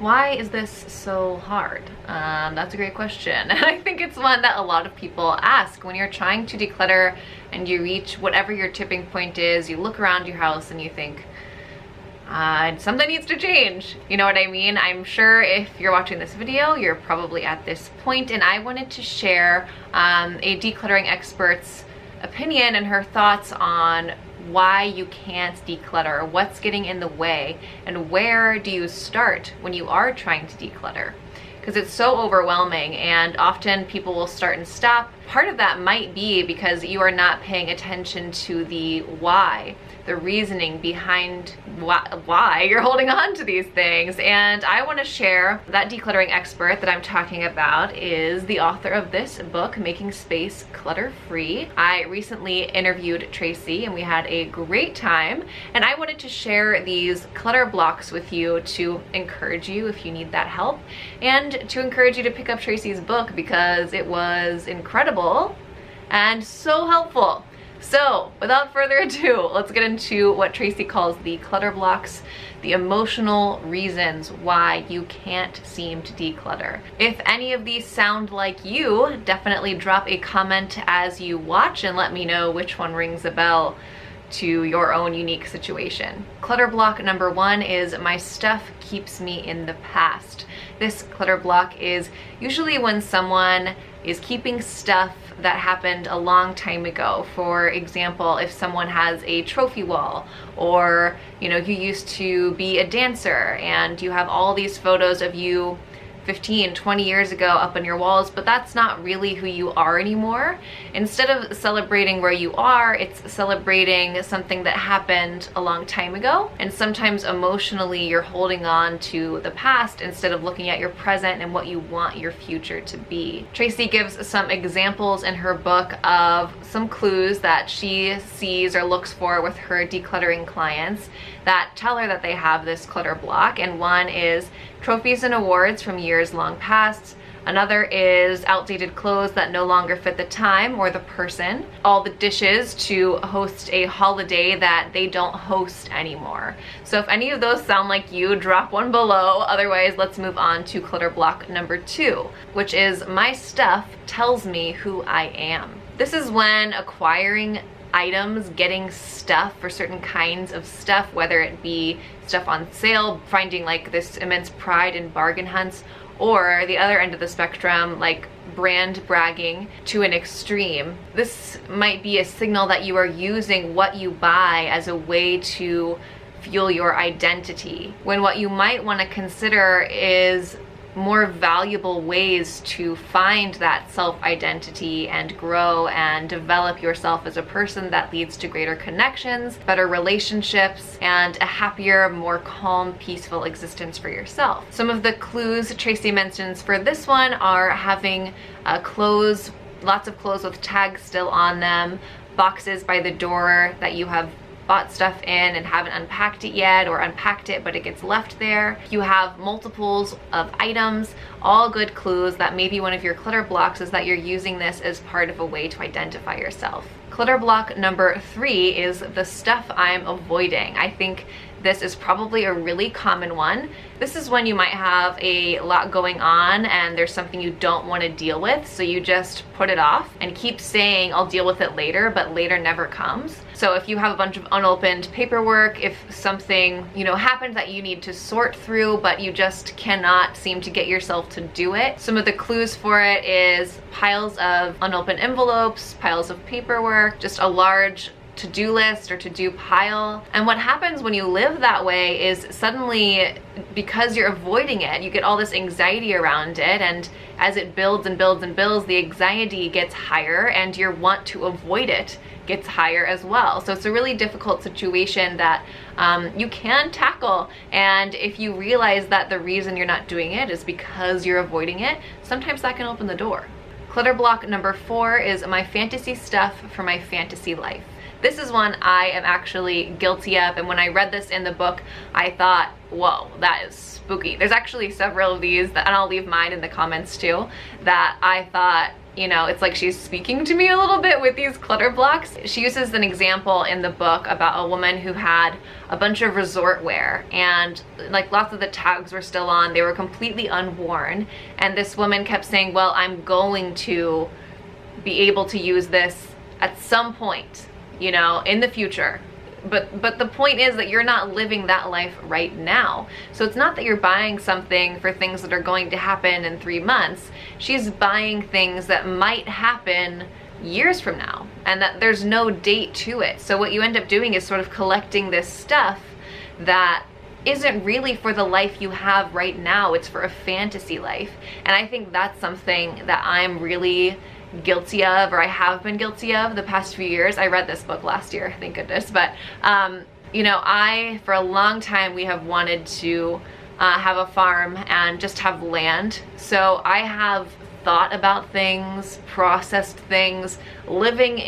why is this so hard? That's a great question. And I think it's one that a lot of people ask when you're trying to declutter and you reach whatever your tipping point is. You look around your house and you think, something needs to change. You know what I mean? I'm sure if you're watching this video, you're probably at this point, and I wanted to share a decluttering expert's opinion and her thoughts on why you can't declutter, what's getting in the way, and where do you start when you are trying to declutter. Because it's so overwhelming, and often people will start and stop. Part of that might be because you are not paying attention to the why, the reasoning behind why you're holding on to these things. And I want to share that decluttering expert that I'm talking about is the author of this book, Making Space Clutter Free. I recently interviewed Tracy and we had a great time, and I wanted to share these clutter blocks with you to encourage you if you need that help, and to encourage you to pick up Tracy's book because it was incredible and so helpful. So without further ado, let's get into what Tracy calls the clutter blocks, the emotional reasons why you can't seem to declutter. If any of these sound like you, definitely drop a comment as you watch and let me know which one rings a bell to your own unique situation. Clutter block number 1 is my stuff keeps me in the past. This clutter block is usually when someone is keeping stuff that happened a long time ago. For example, if someone has a trophy wall, or you used to be a dancer and you have all these photos of you 15, 20 years ago up on your walls, but that's not really who you are anymore. Instead of celebrating where you are, it's celebrating something that happened a long time ago. And sometimes emotionally you're holding on to the past instead of looking at your present and what you want your future to be. Tracy gives some examples in her book of some clues that she sees or looks for with her decluttering clients that tell her that they have this clutter block. And one is trophies and awards from years long past. Another is outdated clothes that no longer fit the time or the person. All the dishes to host a holiday that they don't host anymore. So if any of those sound like you, drop one below. Otherwise, let's move on to clutter block number 2, which is my stuff tells me who I am. This is when acquiring items, getting stuff for certain kinds of stuff, whether it be stuff on sale, finding like this immense pride in bargain hunts, or the other end of the spectrum, like brand bragging to an extreme. This might be a signal that you are using what you buy as a way to fuel your identity, when what you might want to consider is more valuable ways to find that self-identity and grow and develop yourself as a person that leads to greater connections, better relationships, and a happier, more calm, peaceful existence for yourself. Some of the clues Tracy mentions for this one are having clothes, lots of clothes with tags still on them, boxes by the door that you have bought stuff in and haven't unpacked it yet, or unpacked it but it gets left there. You have multiples of items, all good clues that maybe one of your clutter blocks is that you're using this as part of a way to identify yourself. Clutter block number 3 is the stuff I'm avoiding. I think this is probably a really common one. This is when you might have a lot going on and there's something you don't want to deal with, so you just put it off and keep saying I'll deal with it later, but later never comes. So if you have a bunch of unopened paperwork, if something happened that you need to sort through but you just cannot seem to get yourself to do it, some of the clues for it is piles of unopened envelopes, piles of paperwork, just a large to-do list or to-do pile. And what happens when you live that way is suddenly, because you're avoiding it, you get all this anxiety around it, and as it builds and builds and builds, the anxiety gets higher and your want to avoid it gets higher as well. So it's a really difficult situation that you can tackle, and if you realize that the reason you're not doing it is because you're avoiding it, sometimes that can open the door. Clutter block number 4 is my fantasy stuff for my fantasy life. This is one I am actually guilty of, and when I read this in the book, I thought, whoa, that is spooky. There's actually several of these, and I'll leave mine in the comments too, that I thought, you know, it's like she's speaking to me a little bit with these clutter blocks. She uses an example in the book about a woman who had a bunch of resort wear, and like lots of the tags were still on, they were completely unworn, and this woman kept saying, well, I'm going to be able to use this at some point, you know, in the future. But the point is that you're not living that life right now. So it's not that you're buying something for things that are going to happen in 3 months. She's buying things that might happen years from now, and that there's no date to it. So what you end up doing is sort of collecting this stuff that isn't really for the life you have right now. It's for a fantasy life. And I think that's something that I'm really guilty of, or I have been guilty of the past few years. I read this book last year, thank goodness. But you know, for a long time, we have wanted to have a farm and just have land. So I have thought about things, processed things, living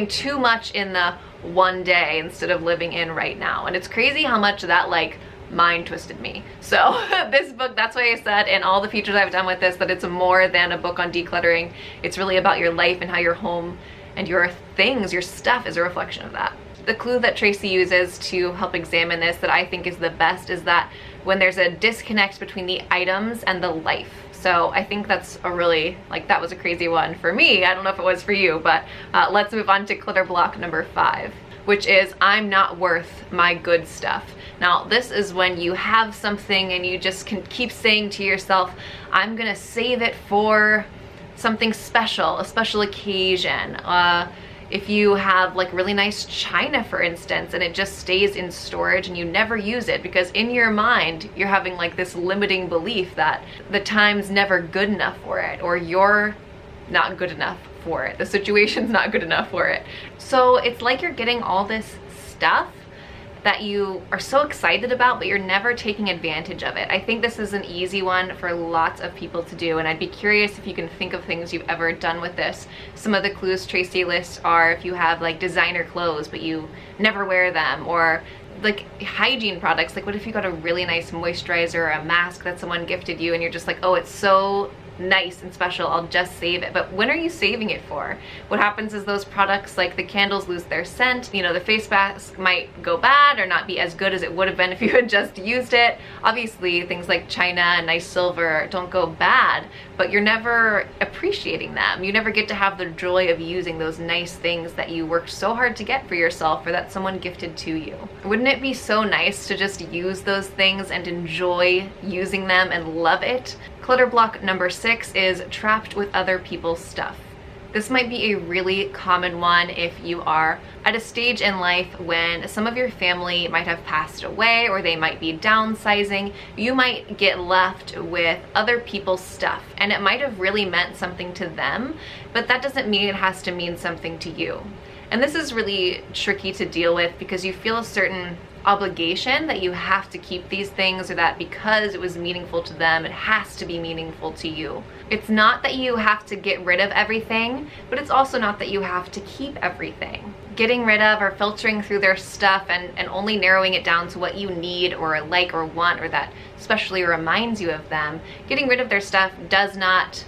too much in the one day instead of living in right now. And it's crazy how much that like mind twisted me. So this book, that's why I said in all the features I've done with this that it's more than a book on decluttering. It's really about your life and how your home and your things, your stuff is a reflection of that. The clue that Tracy uses to help examine this that I think is the best is that when there's a disconnect between the items and the life. So I think that's a really, like, that was a crazy one for me. I don't know if it was for you, but let's move on to clutter block number 5, which is I'm not worth my good stuff. Now, this is when you have something and you just can keep saying to yourself, I'm gonna save it for something special, a special occasion. If you have like really nice china, for instance, and it just stays in storage and you never use it because in your mind, you're having like this limiting belief that the time's never good enough for it, or you're not good enough for it. The situation's not good enough for it. So it's like you're getting all this stuff that you are so excited about, but you're never taking advantage of it. I think this is an easy one for lots of people to do, and I'd be curious if you can think of things you've ever done with this. Some of the clues Tracy lists are if you have like designer clothes, but you never wear them, or like hygiene products. Like what if you got a really nice moisturizer or a mask that someone gifted you and you're just like, oh, it's so nice and special, I'll just save it. But when are you saving it for? What happens is those products, like the candles, lose their scent. You know, the face mask might go bad or not be as good as it would have been if you had just used it. Obviously, things like china and nice silver don't go bad, but you're never appreciating them. You never get to have the joy of using those nice things that you worked so hard to get for yourself or that someone gifted to you. Wouldn't it be so nice to just use those things and enjoy using them and love it? Clutter block number 6 is trapped with other people's stuff. This might be a really common one if you are at a stage in life when some of your family might have passed away or they might be downsizing. You might get left with other people's stuff, and it might have really meant something to them, but that doesn't mean it has to mean something to you. And this is really tricky to deal with because you feel a certain obligation that you have to keep these things, or that because it was meaningful to them, it has to be meaningful to you. It's not that you have to get rid of everything, but it's also not that you have to keep everything. Getting rid of or filtering through their stuff and only narrowing it down to what you need or like or want, or that especially reminds you of them, getting rid of their stuff does not,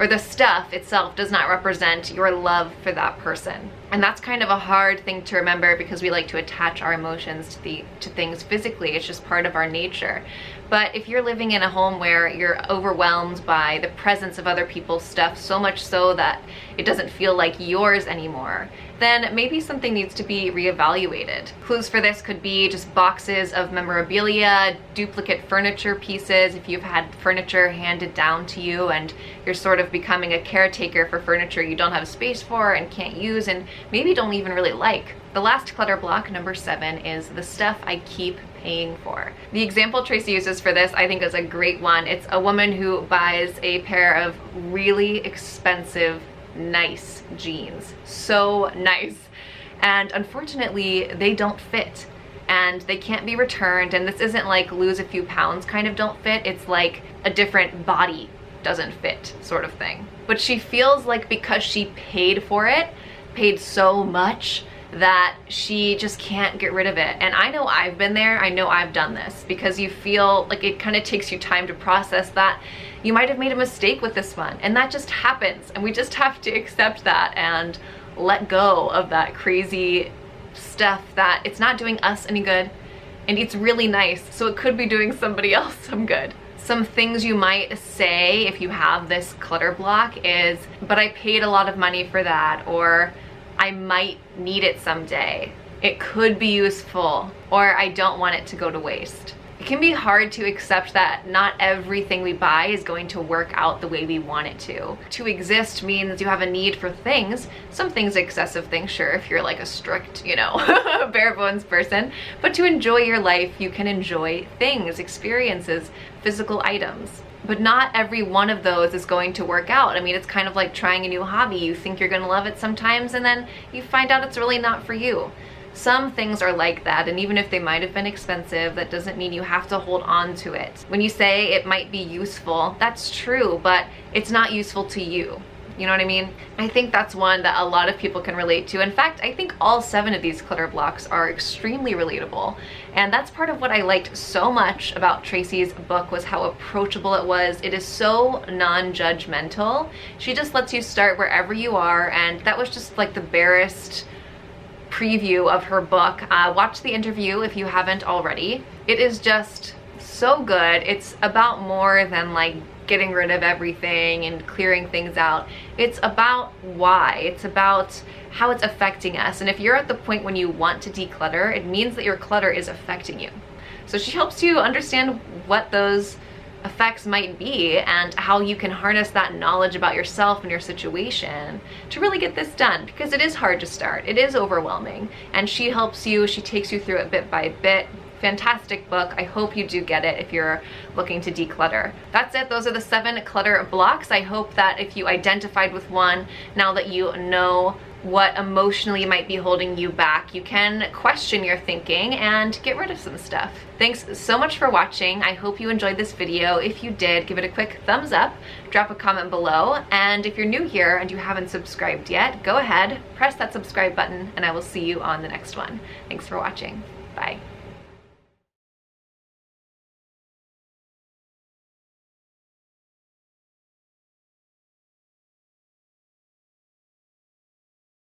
or the stuff itself does not represent your love for that person. And that's kind of a hard thing to remember because we like to attach our emotions to things physically. It's just part of our nature. But if you're living in a home where you're overwhelmed by the presence of other people's stuff, so much so that it doesn't feel like yours anymore, then maybe something needs to be reevaluated. Clues for this could be just boxes of memorabilia, duplicate furniture pieces, if you've had furniture handed down to you and you're sort of becoming a caretaker for furniture you don't have space for and can't use and maybe don't even really like. The last clutter block, number 7, is the stuff I keep paying for. The example Tracy uses for this, I think, is a great one. It's a woman who buys a pair of really expensive, nice jeans. So nice. And unfortunately, they don't fit. And they can't be returned. And this isn't like lose a few pounds kind of don't fit. It's like a different body doesn't fit sort of thing. But she feels like because she paid for it, paid so much, that she just can't get rid of it. And I know I've been there, I know I've done this, because you feel like it kind of takes you time to process that you might have made a mistake with this one, and that just happens, and we just have to accept that and let go of that crazy stuff that it's not doing us any good, and it's really nice, so it could be doing somebody else some good. Some things you might say if you have this clutter block is, but I paid a lot of money for that, or I might need it someday, it could be useful, or I don't want it to go to waste. It can be hard to accept that not everything we buy is going to work out the way we want it to. To exist means you have a need for things. Some things, excessive things, sure, if you're like a strict, you know, bare bones person. But to enjoy your life, you can enjoy things, experiences, physical items. But not every one of those is going to work out. I mean, it's kind of like trying a new hobby. You think you're gonna love it sometimes, and then you find out it's really not for you. Some things are like that, and even if they might have been expensive, that doesn't mean you have to hold on to it. When you say it might be useful, that's true, but it's not useful to you. You know what I mean? I think that's one that a lot of people can relate to. In fact, I think all 7 of these clutter blocks are extremely relatable. And that's part of what I liked so much about Tracy's book, was how approachable it was. It is so non-judgmental. She just lets you start wherever you are, and that was just like the barest preview of her book. Watch the interview if you haven't already. It is just so good. It's about more than like getting rid of everything and clearing things out. It's about why. It's about how it's affecting us. And if you're at the point when you want to declutter, it means that your clutter is affecting you. So she helps you understand what those effects might be and how you can harness that knowledge about yourself and your situation to really get this done, because it is hard to start. It is overwhelming, and she helps you. She takes you through it bit by bit. Fantastic book. I hope you do get it if you're looking to declutter. That's it. Those are the 7 clutter blocks. I hope that if you identified with one, now that you know what emotionally might be holding you back, you can question your thinking and get rid of some stuff. Thanks so much for watching. I hope you enjoyed this video. If you did, give it a quick thumbs up, drop a comment below, and if you're new here and you haven't subscribed yet, go ahead, press that subscribe button, and I will see you on the next one. Thanks for watching. Bye.